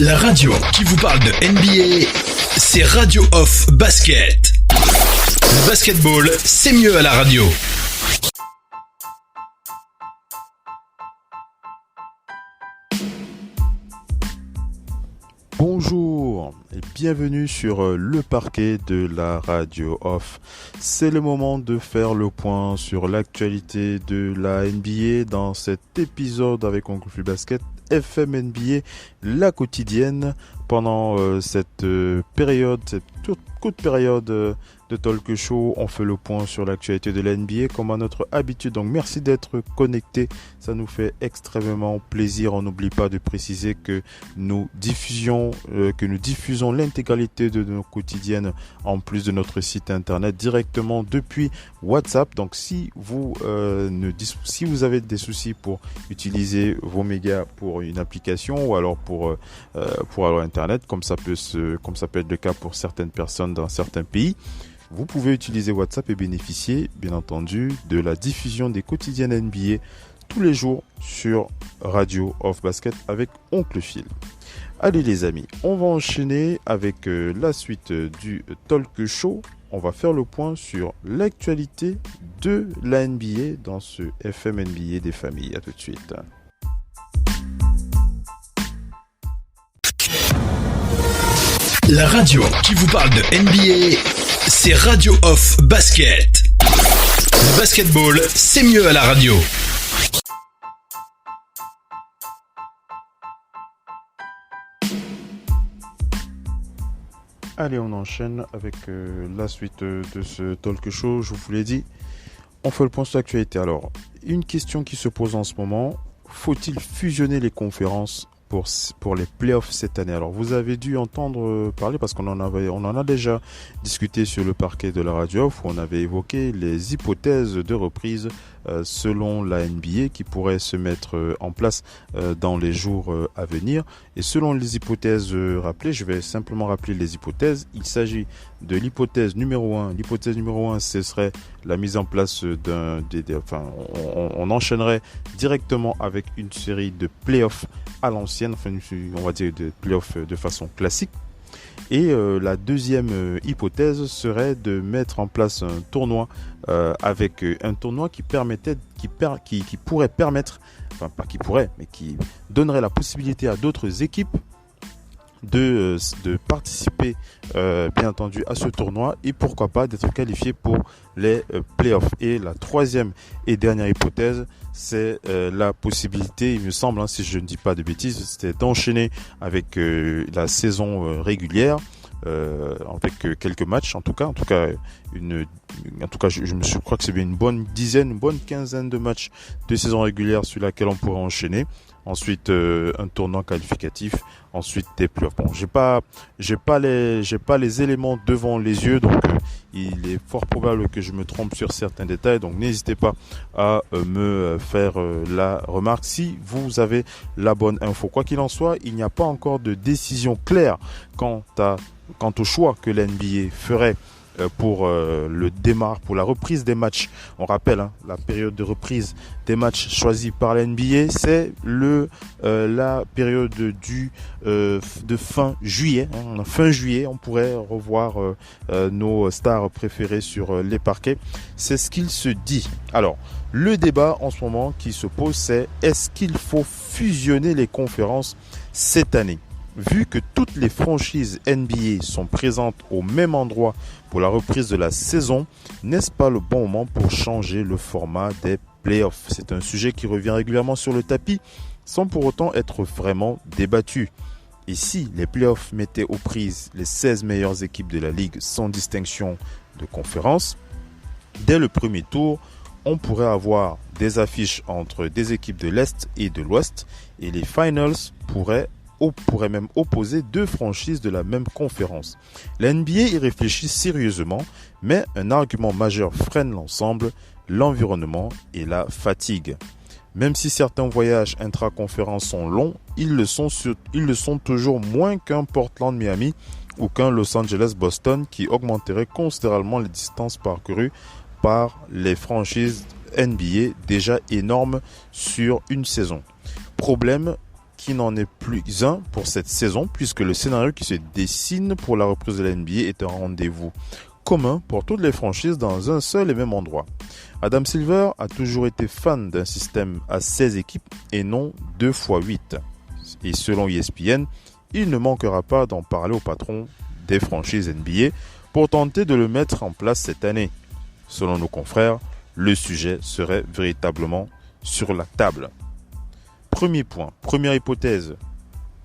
La radio qui vous parle de NBA, c'est Radio Off Basket. Le basketball, c'est mieux à la radio. Bonjour et bienvenue sur le parquet de la Radio Off. C'est le moment de faire le point sur l'actualité de la NBA dans cet épisode avec Oncle Phil Basket FM NBA, la quotidienne pendant cette période, cette toute courte période de talk show. On fait le point sur l'actualité de la NBA comme à notre habitude. Donc merci d'être connecté, ça nous fait extrêmement plaisir. On n'oublie pas de préciser que nous diffusons l'intégralité de nos quotidiennes en plus de notre site internet directement depuis WhatsApp. Donc si vous avez des soucis pour utiliser vos mégas pour une application ou alors pour internet, comme ça peut être le cas pour certaines personnes dans certains pays, vous pouvez utiliser WhatsApp et bénéficier, bien entendu, de la diffusion des quotidiennes NBA tous les jours sur Radio Off Basket avec Oncle Phil. Allez les amis, on va enchaîner avec la suite du talk show. On va faire le point sur l'actualité de la NBA dans ce FM NBA des familles. À tout de suite. La radio qui vous parle de NBA, c'est Radio Off Basket. Le basketball, c'est mieux à la radio. Allez, on enchaîne avec la suite de ce talk show. Je vous l'ai dit, on fait le point sur l'actualité. Alors, une question qui se pose en ce moment, faut-il fusionner les conférences pour les playoffs cette année? Alors vous avez dû entendre parler parce qu'on en a déjà discuté sur le parquet de la radio où on avait évoqué les hypothèses de reprise selon la NBA qui pourraient se mettre en place dans les jours à venir. Et selon les hypothèses rappelées, je vais simplement rappeler les hypothèses. Il s'agit de l'hypothèse numéro 1. L'hypothèse numéro 1, ce serait la mise en place on enchaînerait directement avec une série de playoffs à l'ancienne, enfin on va dire de playoffs de façon classique. Et la deuxième hypothèse serait de mettre en place un tournoi avec un tournoi qui pourrait permettre, enfin pas qui pourrait, mais qui donnerait la possibilité à d'autres équipes de participer bien entendu à ce tournoi et pourquoi pas d'être qualifié pour les playoffs. Et la troisième et dernière hypothèse, c'est la possibilité, il me semble, si je ne dis pas de bêtises, c'était d'enchaîner avec la saison régulière avec quelques matchs, en tout cas je crois que c'est bien une bonne quinzaine de matchs de saison régulière sur laquelle on pourrait enchaîner. Ensuite un tournoi qualificatif, ensuite des playoffs. Bon, j'ai pas les éléments devant les yeux, donc il est fort probable que je me trompe sur certains détails. Donc n'hésitez pas à me faire la remarque si vous avez la bonne info. Quoi qu'il en soit, il n'y a pas encore de décision claire quant au choix que l'NBA ferait pour pour la reprise des matchs. On rappelle la période de reprise des matchs choisie par la NBA, c'est la période de fin juillet. Fin juillet, on pourrait revoir nos stars préférées sur les parquets. C'est ce qu'il se dit. Alors, le débat en ce moment qui se pose, c'est est-ce qu'il faut fusionner les conférences cette année? Vu que toutes les franchises NBA sont présentes au même endroit pour la reprise de la saison, n'est-ce pas le bon moment pour changer le format des playoffs? C'est un sujet qui revient régulièrement sur le tapis sans pour autant être vraiment débattu. Et si les playoffs mettaient aux prises les 16 meilleures équipes de la ligue sans distinction de conférence, dès le premier tour, on pourrait avoir des affiches entre des équipes de l'Est et de l'Ouest et les finals pourrait même opposer deux franchises de la même conférence. La NBA y réfléchit sérieusement, mais un argument majeur freine l'ensemble, l'environnement et la fatigue. Même si certains voyages intra-conférences sont longs, ils le sont toujours moins qu'un Portland-Miami ou qu'un Los Angeles-Boston qui augmenterait considérablement les distances parcourues par les franchises NBA déjà énormes sur une saison. Problème, qui n'en est plus un pour cette saison, puisque le scénario qui se dessine pour la reprise de la NBA est un rendez-vous commun pour toutes les franchises dans un seul et même endroit. Adam Silver a toujours été fan d'un système à 16 équipes et non 2x8. Et selon ESPN, il ne manquera pas d'en parler au patron des franchises NBA pour tenter de le mettre en place cette année. Selon nos confrères, le sujet serait véritablement sur la table. Premier point, première hypothèse,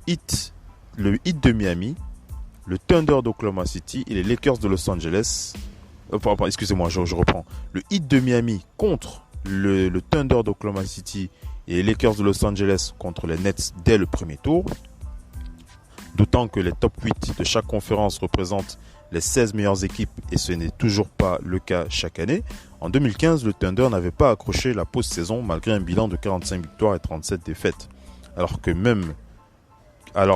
le Heat de Miami, le Thunder d'Oklahoma City et les Lakers de Los Angeles. Excusez-moi, je reprends. Le Heat de Miami contre le Thunder d'Oklahoma City et les Lakers de Los Angeles contre les Nets dès le premier tour. D'autant que les top 8 de chaque conférence représentent les 16 meilleures équipes et ce n'est toujours pas le cas chaque année. En 2015, le Thunder n'avait pas accroché la post-saison malgré un bilan de 45 victoires et 37 défaites. Alors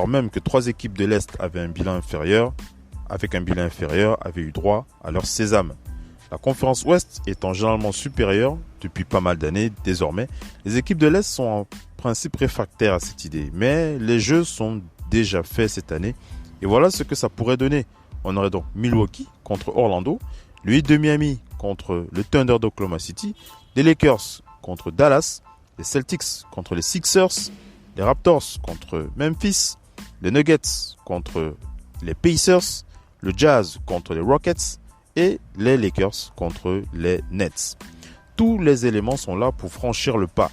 même que 3 équipes de l'Est avaient un bilan inférieur, avaient eu droit à leur sésame. La conférence Ouest étant généralement supérieure depuis pas mal d'années désormais, les équipes de l'Est sont en principe réfractaires à cette idée. Mais les jeux sont déjà faits cette année et voilà ce que ça pourrait donner. On aurait donc Milwaukee contre Orlando, le Heat de Miami contre le Thunder d'Oklahoma City, les Lakers contre Dallas, les Celtics contre les Sixers, les Raptors contre Memphis, les Nuggets contre les Pacers, le Jazz contre les Rockets et les Lakers contre les Nets. Tous les éléments sont là pour franchir le pas.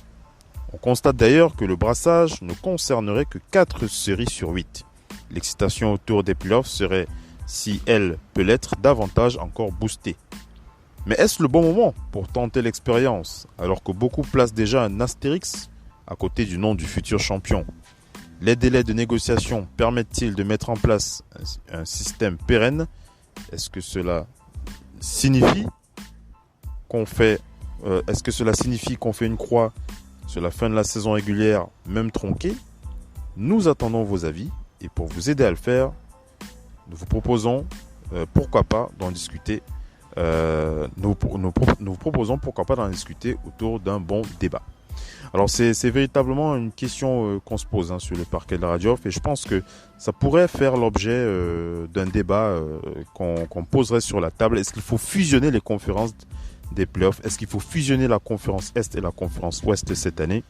On constate d'ailleurs que le brassage ne concernerait que 4 séries sur 8. L'excitation autour des playoffs serait, si elle peut l'être, davantage encore boostée. Mais est-ce le bon moment pour tenter l'expérience, alors que beaucoup placent déjà un astérix à côté du nom du futur champion? Les délais de négociation permettent-ils de mettre en place un système pérenne? Est-ce que cela signifie qu'on fait une croix sur la fin de la saison régulière, même tronquée? Nous attendons vos avis et pour vous aider à le faire, nous vous proposons pourquoi pas d'en discuter. Nous vous proposons pourquoi pas d'en discuter autour d'un bon débat. Alors c'est véritablement une question qu'on se pose sur le parquet de la radio et je pense que ça pourrait faire l'objet d'un débat qu'on poserait sur la table. Est-ce qu'il faut fusionner les conférences des playoffs? Est-ce qu'il faut fusionner la conférence Est et la conférence Ouest cette année?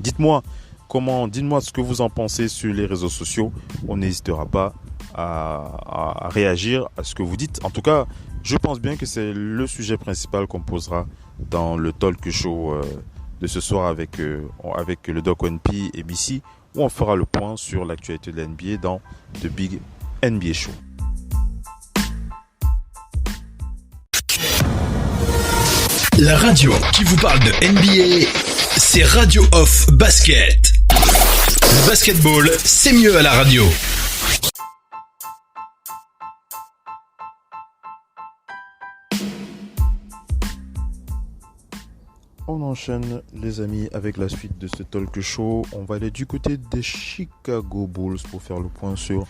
Dites-moi ce que vous en pensez sur les réseaux sociaux. On n'hésitera pas à réagir à ce que vous dites. En tout cas, je pense bien que c'est le sujet principal qu'on posera dans le talk show de ce soir avec le Doc ONP et BC, où on fera le point sur l'actualité de la NBA dans The Big NBA Show. La radio qui vous parle de NBA, c'est Radio Off Basket. Le basketball, c'est mieux à la radio. On enchaîne les amis avec la suite de ce talk show. On va aller du côté des Chicago Bulls pour faire le point sur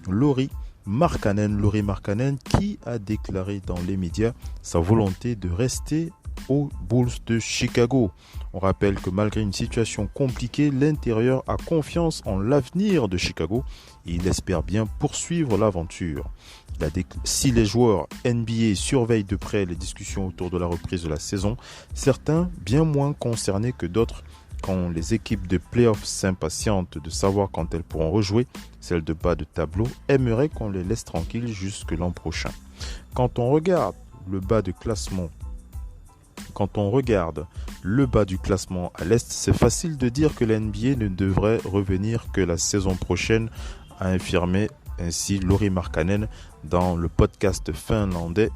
Lauri Markkanen. Lauri Markkanen qui a déclaré dans les médias sa volonté de rester aux Bulls de Chicago. On rappelle que malgré une situation compliquée, l'intérieur a confiance en l'avenir de Chicago et il espère bien poursuivre l'aventure. Si les joueurs NBA surveillent de près les discussions autour de la reprise de la saison, certains, bien moins concernés que d'autres, quand les équipes de playoffs s'impatientent de savoir quand elles pourront rejouer, celles de bas de tableau aimeraient qu'on les laisse tranquilles jusque l'an prochain. Quand on regarde le bas du classement à l'Est, c'est facile de dire que la NBA ne devrait revenir que la saison prochaine, a affirmé ainsi Lauri Markkanen dans le podcast finlandais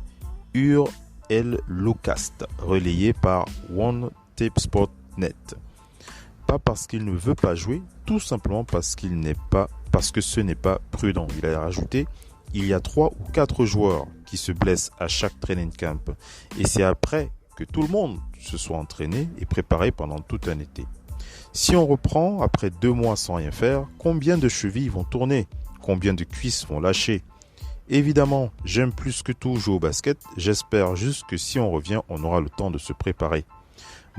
Ur Ellocast, relayé par OneTapeSport.net. Pas parce qu'il ne veut pas jouer, tout simplement parce que ce n'est pas prudent. Il a rajouté: il y a 3 ou 4 joueurs qui se blessent à chaque training camp et c'est après que tout le monde se soit entraîné et préparé pendant tout un été. Si on reprend après 2 mois sans rien faire, combien de chevilles vont tourner? Combien de cuisses vont lâcher? Évidemment, j'aime plus que tout jouer au basket. J'espère juste que si on revient, on aura le temps de se préparer.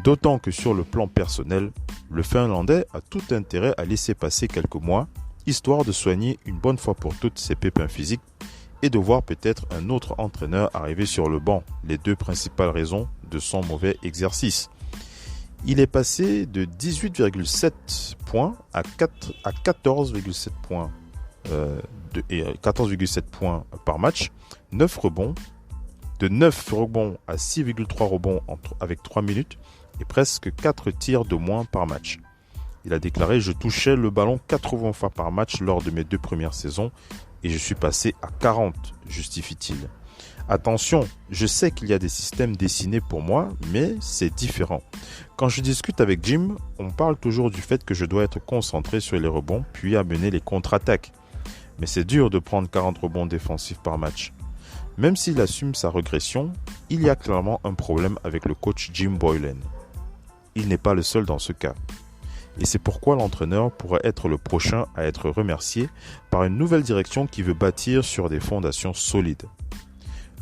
D'autant que sur le plan personnel, le Finlandais a tout intérêt à laisser passer quelques mois, histoire de soigner une bonne fois pour toutes ses pépins physiques et de voir peut-être un autre entraîneur arriver sur le banc, les deux principales raisons de son mauvais exercice. Il est passé de 18,7 points à 14,7 points, 14,7 points par match, 9 rebonds, de 9 rebonds à 6,3 rebonds avec 3 minutes et presque 4 tirs de moins par match. Il a déclaré « Je touchais le ballon 80 fois par match lors de mes 2 premières saisons et je suis passé à 40, justifie-t-il. Attention, je sais qu'il y a des systèmes dessinés pour moi, mais c'est différent. Quand je discute avec Jim, on parle toujours du fait que je dois être concentré sur les rebonds puis amener les contre-attaques. Mais c'est dur de prendre 40 rebonds défensifs par match. Même s'il assume sa régression, il y a clairement un problème avec le coach Jim Boylen. Il n'est pas le seul dans ce cas. Et c'est pourquoi l'entraîneur pourrait être le prochain à être remercié par une nouvelle direction qui veut bâtir sur des fondations solides.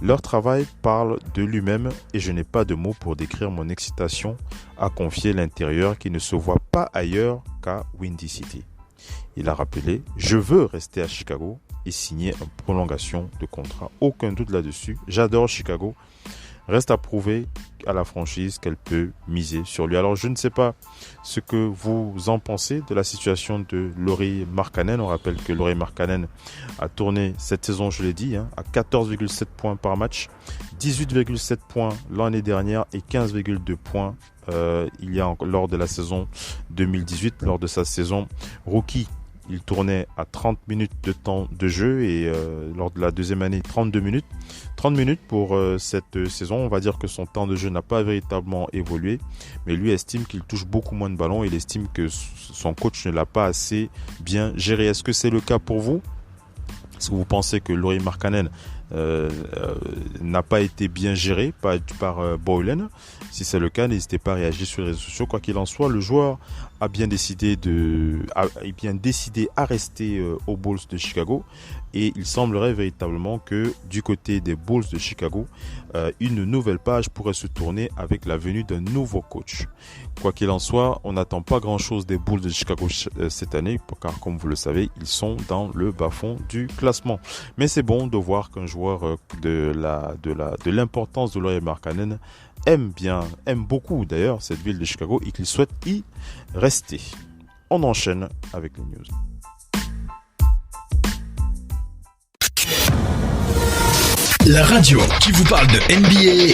Leur travail parle de lui-même et je n'ai pas de mots pour décrire mon excitation à confier l'intérieur qui ne se voit pas ailleurs qu'à Windy City. Il a rappelé « Je veux rester à Chicago et signer une prolongation de contrat. Aucun doute là-dessus. J'adore Chicago. Reste à prouver à la franchise qu'elle peut miser sur lui. » Alors je ne sais pas ce que vous en pensez de la situation de Lauri Markkanen. On rappelle que Lauri Markkanen a tourné cette saison, je l'ai dit, à 14,7 points par match, 18,7 points l'année dernière et 15,2 points lors de la saison 2018, lors de sa saison rookie. Il tournait à 30 minutes de temps de jeu et lors de la deuxième année, 32 minutes. 30 minutes pour cette saison. On va dire que son temps de jeu n'a pas véritablement évolué, mais lui estime qu'il touche beaucoup moins de ballons. Il estime que son coach ne l'a pas assez bien géré. Est-ce que c'est le cas pour vous? Est-ce que vous pensez que Lauri Markkanen n'a pas été bien géré par Boylen? Si c'est le cas, n'hésitez pas à réagir sur les réseaux sociaux. Quoi qu'il en soit, le joueur a bien décidé à rester aux Bulls de Chicago et il semblerait véritablement que du côté des Bulls de Chicago, une nouvelle page pourrait se tourner avec la venue d'un nouveau coach. Quoi qu'il en soit, on n'attend pas grand-chose des Bulls de Chicago cette année, car comme vous le savez, ils sont dans le bas-fond du classement. Mais c'est bon de voir qu'un joueur de l'importance de Lauri Markkanen aime beaucoup d'ailleurs cette ville de Chicago et qu'il souhaite y rester. On enchaîne avec les news. La radio qui vous parle de NBA,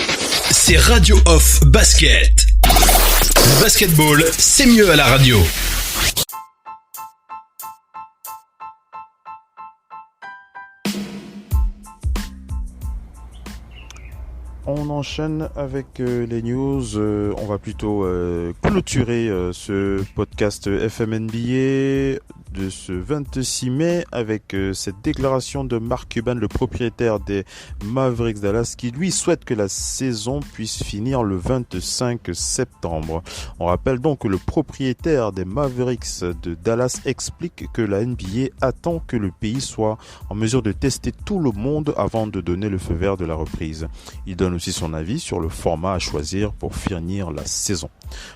c'est Radio Off Basket. Le basketball, c'est mieux à la radio. On enchaîne avec les news. On va plutôt clôturer ce podcast FMNBA de ce 26 mai avec cette déclaration de Mark Cuban, le propriétaire des Mavericks Dallas, qui lui souhaite que la saison puisse finir le 25 septembre. On rappelle donc que le propriétaire des Mavericks de Dallas explique que la NBA attend que le pays soit en mesure de tester tout le monde avant de donner le feu vert de la reprise. Il donne aussi son avis sur le format à choisir pour finir la saison.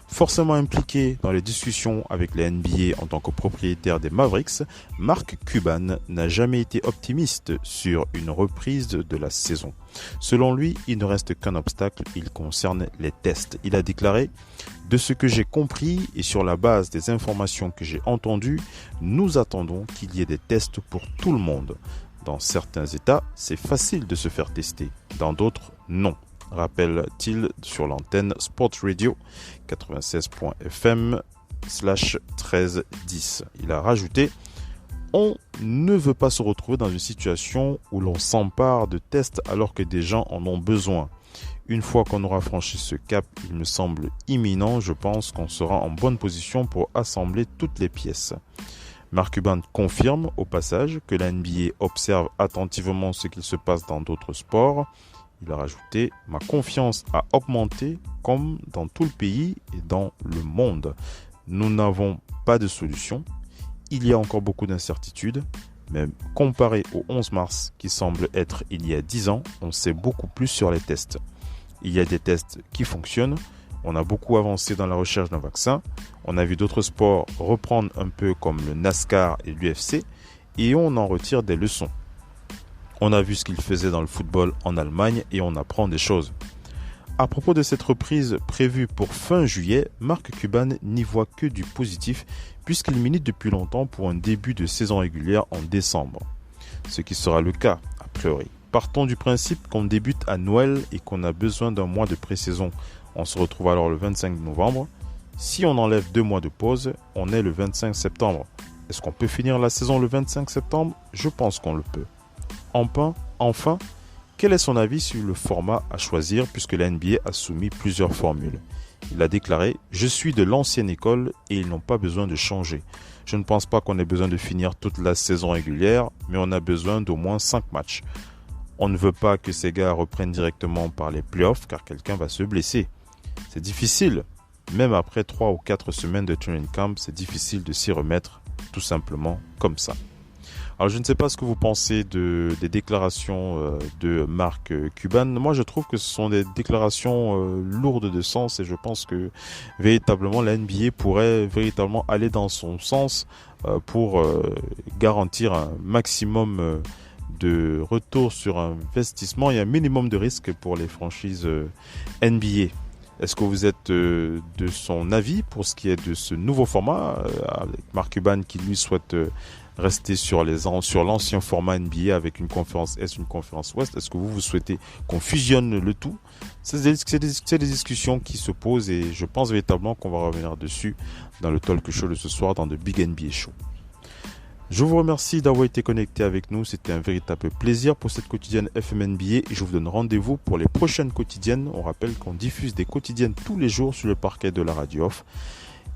Forcément impliqué dans les discussions avec la NBA en tant que propriétaire des Mavericks, Mark Cuban n'a jamais été optimiste sur une reprise de la saison. Selon lui, il ne reste qu'un obstacle, il concerne les tests. Il a déclaré « De ce que j'ai compris et sur la base des informations que j'ai entendues, nous attendons qu'il y ait des tests pour tout le monde. Dans certains États, c'est facile de se faire tester, dans d'autres, non. » rappelle-t-il sur l'antenne Sport Radio 96.fm/1310. Il a rajouté « On ne veut pas se retrouver dans une situation où l'on s'empare de tests alors que des gens en ont besoin. Une fois qu'on aura franchi ce cap, il me semble imminent, je pense qu'on sera en bonne position pour assembler toutes les pièces. » Mark Cuban confirme au passage que la NBA observe attentivement ce qu'il se passe dans d'autres sports. Il a rajouté « Ma confiance a augmenté comme dans tout le pays et dans le monde. Nous n'avons pas de solution. Il y a encore beaucoup d'incertitudes, mais comparé au 11 mars qui semble être il y a 10 ans, on sait beaucoup plus sur les tests. Il y a des tests qui fonctionnent. On a beaucoup avancé dans la recherche d'un vaccin. On a vu d'autres sports reprendre un peu comme le NASCAR et l'UFC et on en retire des leçons. On a vu ce qu'ils faisaient dans le football en Allemagne et on apprend des choses. À propos de cette reprise prévue pour fin juillet, Mark Cuban n'y voit que du positif puisqu'il milite depuis longtemps pour un début de saison régulière en décembre. Ce qui sera le cas, a priori. Partons du principe qu'on débute à Noël et qu'on a besoin d'un mois de pré-saison. On se retrouve alors le 25 novembre. Si on enlève 2 mois de pause, on est le 25 septembre. Est-ce qu'on peut finir la saison le 25 septembre ? Je pense qu'on le peut. Enfin, quel est son avis sur le format à choisir puisque la NBA a soumis plusieurs formules ? Il a déclaré « Je suis de l'ancienne école et ils n'ont pas besoin de changer. Je ne pense pas qu'on ait besoin de finir toute la saison régulière, mais on a besoin d'au moins 5 matchs. On ne veut pas que ces gars reprennent directement par les playoffs car quelqu'un va se blesser. C'est difficile. Même après 3 ou 4 semaines de training camp, c'est difficile de s'y remettre tout simplement comme ça. » Alors je ne sais pas ce que vous pensez des déclarations de Mark Cuban. Moi je trouve que ce sont des déclarations lourdes de sens et je pense que véritablement la NBA pourrait véritablement aller dans son sens pour garantir un maximum de retour sur investissement et un minimum de risque pour les franchises NBA. Est-ce que vous êtes de son avis pour ce qui est de ce nouveau format avec Mark Cuban qui lui souhaite rester sur l'ancien format NBA avec une conférence Est, une conférence Ouest? Est-ce que vous souhaitez qu'on fusionne le tout? C'est des discussions qui se posent et je pense véritablement qu'on va revenir dessus dans le talk show de ce soir dans The Big NBA Show. Je vous remercie d'avoir été connecté avec nous. C'était un véritable plaisir pour cette quotidienne FM NBA et je vous donne rendez-vous pour les prochaines quotidiennes. On rappelle qu'on diffuse des quotidiennes tous les jours sur le parquet de la radio off.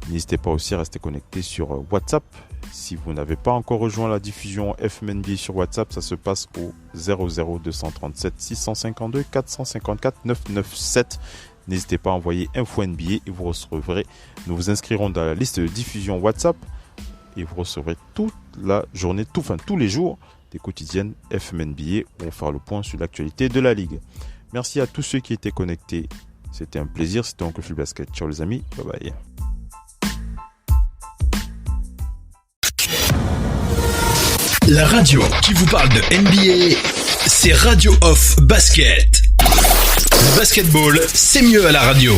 N'hésitez pas aussi à rester connecté sur WhatsApp. Si vous n'avez pas encore rejoint la diffusion FM NBA sur WhatsApp, ça se passe au 00237 652 454 997. N'hésitez pas à envoyer info NBA et vous recevrez. Nous vous inscrirons dans la liste de diffusion WhatsApp et vous recevrez toute la journée, tous les jours des quotidiennes FM NBA où on va faire le point sur l'actualité de la ligue. Merci à tous ceux qui étaient connectés. C'était un plaisir. C'était Oncle Phil Basket. Ciao les amis. Bye bye. La radio qui vous parle de NBA, c'est Radio Off Basket. Le basketball, c'est mieux à la radio.